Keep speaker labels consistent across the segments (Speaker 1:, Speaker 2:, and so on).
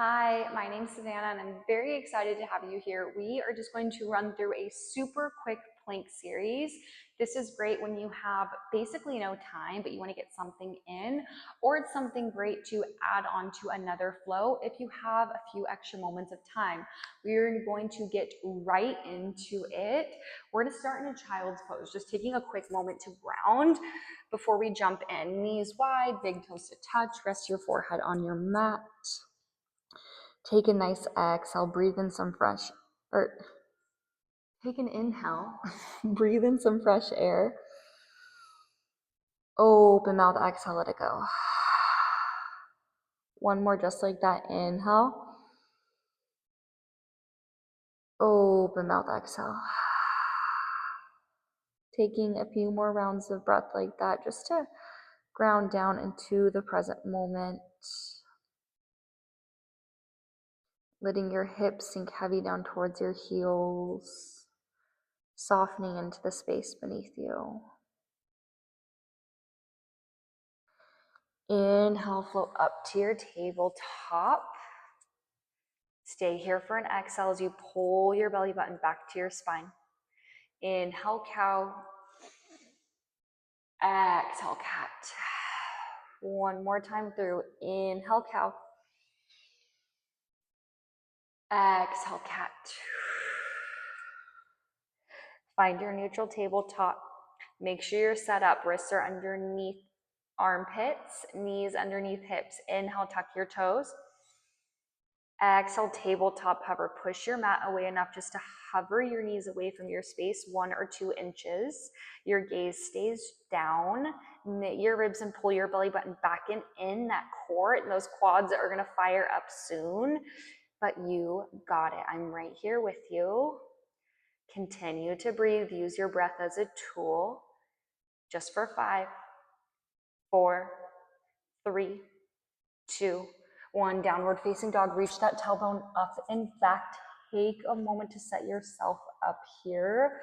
Speaker 1: Hi, my name's Savannah and I'm very excited to have you here. We are just going to run through a super quick plank series. This is great when you have basically no time, but you want to get something in, or it's something great to add on to another flow if you have a few extra moments of time. We're going to get right into it. We're going to start in a child's pose, just taking a quick moment to ground before we jump in. Knees wide, big toes to touch, rest your forehead on your mat. Take a nice exhale, breathe in some fresh, or take an inhale, breathe in some fresh air. Open mouth, exhale, let it go. One more just like that, inhale. Open mouth, exhale. Taking a few more rounds of breath like that just to ground down into the present moment. Letting your hips sink heavy down towards your heels, softening into the space beneath you. Inhale, float up to your tabletop. Stay here for an exhale as you pull your belly button back to your spine. Inhale, cow. Exhale, cat. One more time through. Inhale, cow. Exhale, cat. Find your neutral tabletop. Make sure you're set up. Wrists are underneath armpits, knees underneath hips. Inhale, tuck your toes. Exhale, tabletop hover. Push your mat away enough just to hover your knees away from your space, 1 or 2 inches. Your gaze stays down. Knit your ribs and pull your belly button back in that core. And those quads are going to fire up soon, but you got it. I'm right here with you. Continue to breathe. Use your breath as a tool. Just for 5, 4, 3, 2, 1. Downward facing dog. Reach that tailbone up and back. Take a moment to set yourself up here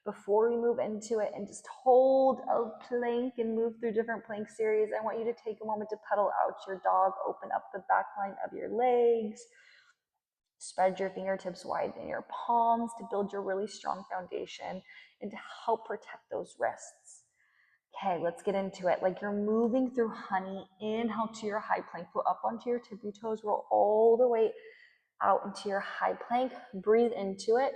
Speaker 1: before we move into it, and just hold a plank and move through different plank series. I want you to take a moment to pedal out your dog. Open up the back line of your legs. Spread your fingertips wide in your palms to build your really strong foundation and to help protect those wrists. Okay, let's get into it. Like you're moving through honey. Inhale to your high plank. Pull up onto your tippy toes. Roll all the way out into your high plank. Breathe into it.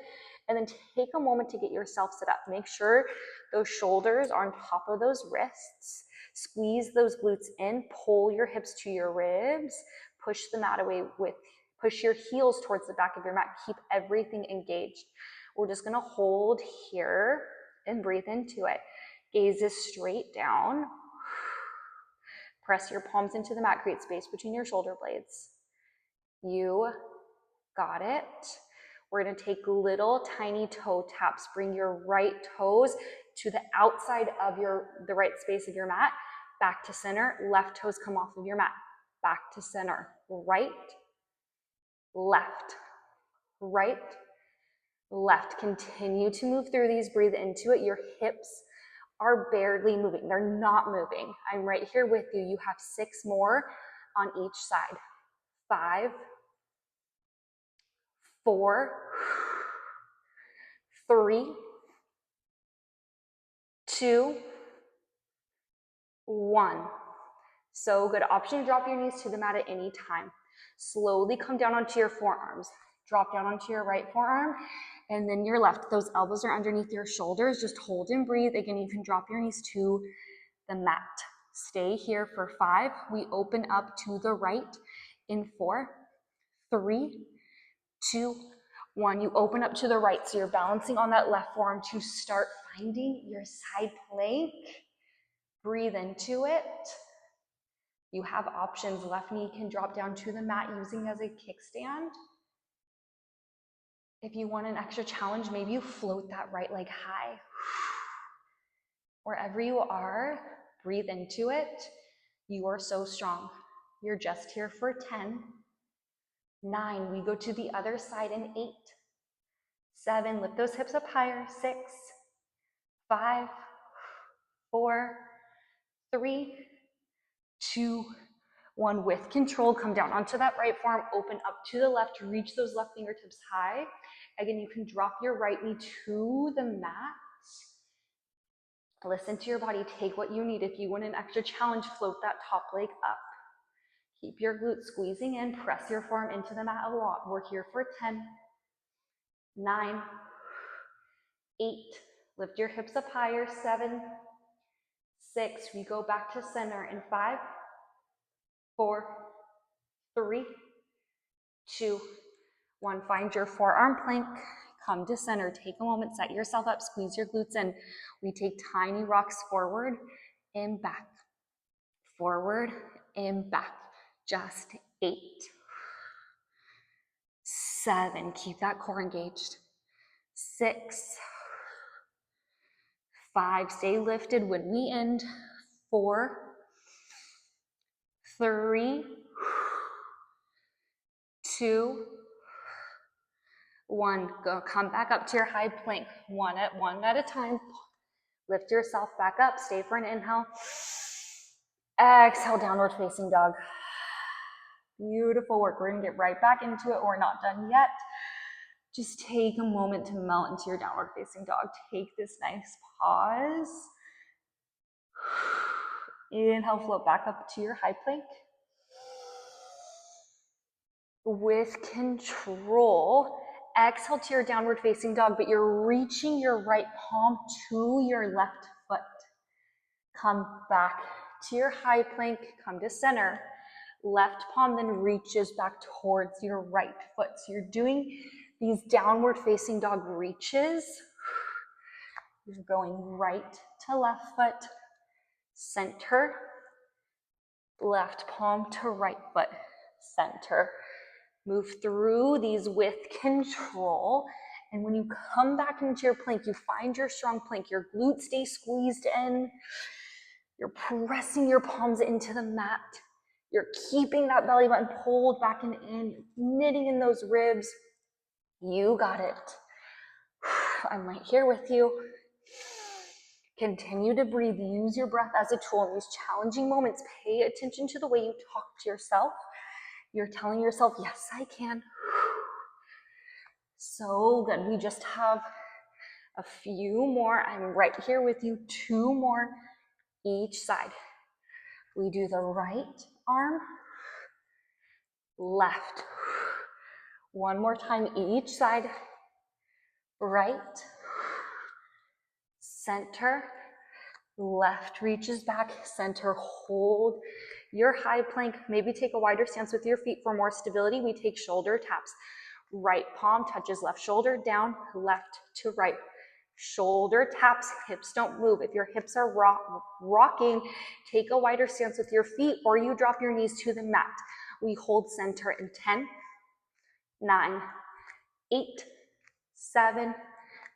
Speaker 1: And then take a moment to get yourself set up. Make sure those shoulders are on top of those wrists. Squeeze those glutes in. Pull your hips to your ribs. Push the mat away push your heels towards the back of your mat. Keep everything engaged. We're just going to hold here and breathe into it. Gaze is straight down. Press your palms into the mat. Create space between your shoulder blades. You got it. We're going to take little tiny toe taps. Bring your right toes to the outside of the right space of your mat. Back to center. Left toes come off of your mat. Back to center. Right, left, right, left. Continue to move through these. Breathe into it. Your hips are barely moving. They're not moving. I'm right here with you. You have 6 more on each side. 5, 4, 3, 2, 1. So good. Option to drop your knees to the mat at any time. Slowly come down onto your forearms. Drop down onto your right forearm and then your left. Those elbows are underneath your shoulders. Just hold and breathe. Again, you can drop your knees to the mat. Stay here for 5. We open up to the right in 4, 3, 2, 1. You open up to the right. So you're balancing on that left forearm to start finding your side plank. Breathe into it. You have options. Left knee can drop down to the mat using as a kickstand. If you want an extra challenge, maybe you float that right leg high. Wherever you are, breathe into it. You are so strong. You're just here for 10, 9, we go to the other side in 8, 7, lift those hips up higher, 6, 5, 4, 3, 2, 1 with control. Come down onto that right forearm, open up to the left, reach those left fingertips high. Again, you can drop your right knee to the mat. Listen to your body, take what you need. If you want an extra challenge, float that top leg up. Keep your glutes squeezing in, press your forearm into the mat a lot. We're here for 10, 9, 8, lift your hips up higher, 7, 6, we go back to center in 5, 4, 3, 2, 1. Find your forearm plank, come to center, take a moment, set yourself up, squeeze your glutes in. We take tiny rocks forward and back, forward and back. Just 8, 7, keep that core engaged. 6, 5, stay lifted when we end. 4, 3, 2, 1. Go, come back up to your high plank, one at a time. Lift yourself back up, stay for an inhale. Exhale, downward facing dog. Beautiful work. We're gonna get right back into it. We're not done yet. Just take a moment to melt into your downward facing dog. Take this nice pause. Inhale, float back up to your high plank. With control, exhale to your downward facing dog, but you're reaching your right palm to your left foot. Come back to your high plank, come to center. Left palm then reaches back towards your right foot. So you're doing these downward facing dog reaches. You're going right to left foot, center, left palm to right foot, center. Move through these with control. And when you come back into your plank, you find your strong plank, your glutes stay squeezed in. You're pressing your palms into the mat. You're keeping that belly button pulled back and in, knitting in those ribs. You got it. I'm right here with you. Continue to breathe. Use your breath as a tool in these challenging moments. Pay attention to the way you talk to yourself. You're telling yourself, yes, I can. So good. We just have a few more. I'm right here with you. 2 more each side. We do the right arm, left. 1 more time each side. Right, center, left reaches back, center, hold your high plank. Maybe take a wider stance with your feet for more stability. We take shoulder taps. Right palm touches left shoulder, down, left to right. Shoulder taps, hips don't move. If your hips are rocking, take a wider stance with your feet or you drop your knees to the mat. We hold center in 10, 9, 8, 7,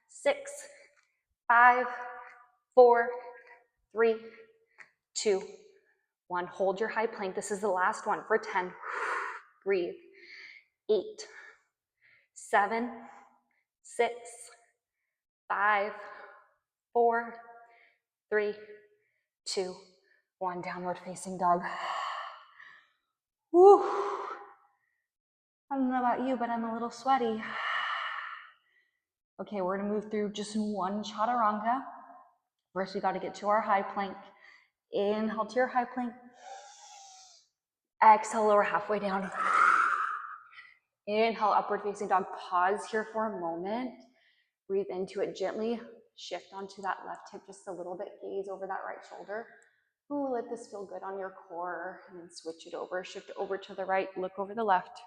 Speaker 1: 6, 5, 4, 3, 2, 1. Hold your high plank. This is the last one for 10. Breathe. 8, 7, 6, 5, 4, 3, 2, 1. Downward facing dog. Woo. I don't know about you, but I'm a little sweaty. Okay, we're gonna move through just 1 chaturanga. First, we gotta get to our high plank. Inhale to your high plank. Exhale, lower halfway down. Inhale, upward facing dog. Pause here for a moment. Breathe into it gently. Shift onto that left hip just a little bit. Gaze over that right shoulder. Ooh, let this feel good on your core. And then switch it over. Shift over to the right. Look over the left.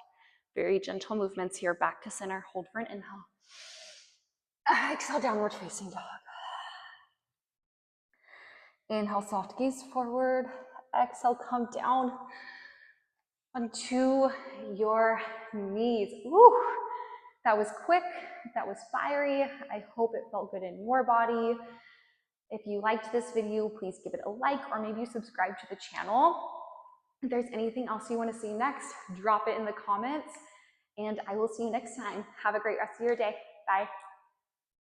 Speaker 1: Very gentle movements here. Back to center. Hold for an inhale. Exhale, downward facing dog. Inhale, soft gaze forward. Exhale, come down onto your knees. Ooh, that was quick. That was fiery. I hope it felt good in your body. If you liked this video, please give it a like or maybe subscribe to the channel. If there's anything else you want to see next, drop it in the comments and I will see you next time. Have a great rest of your day. Bye.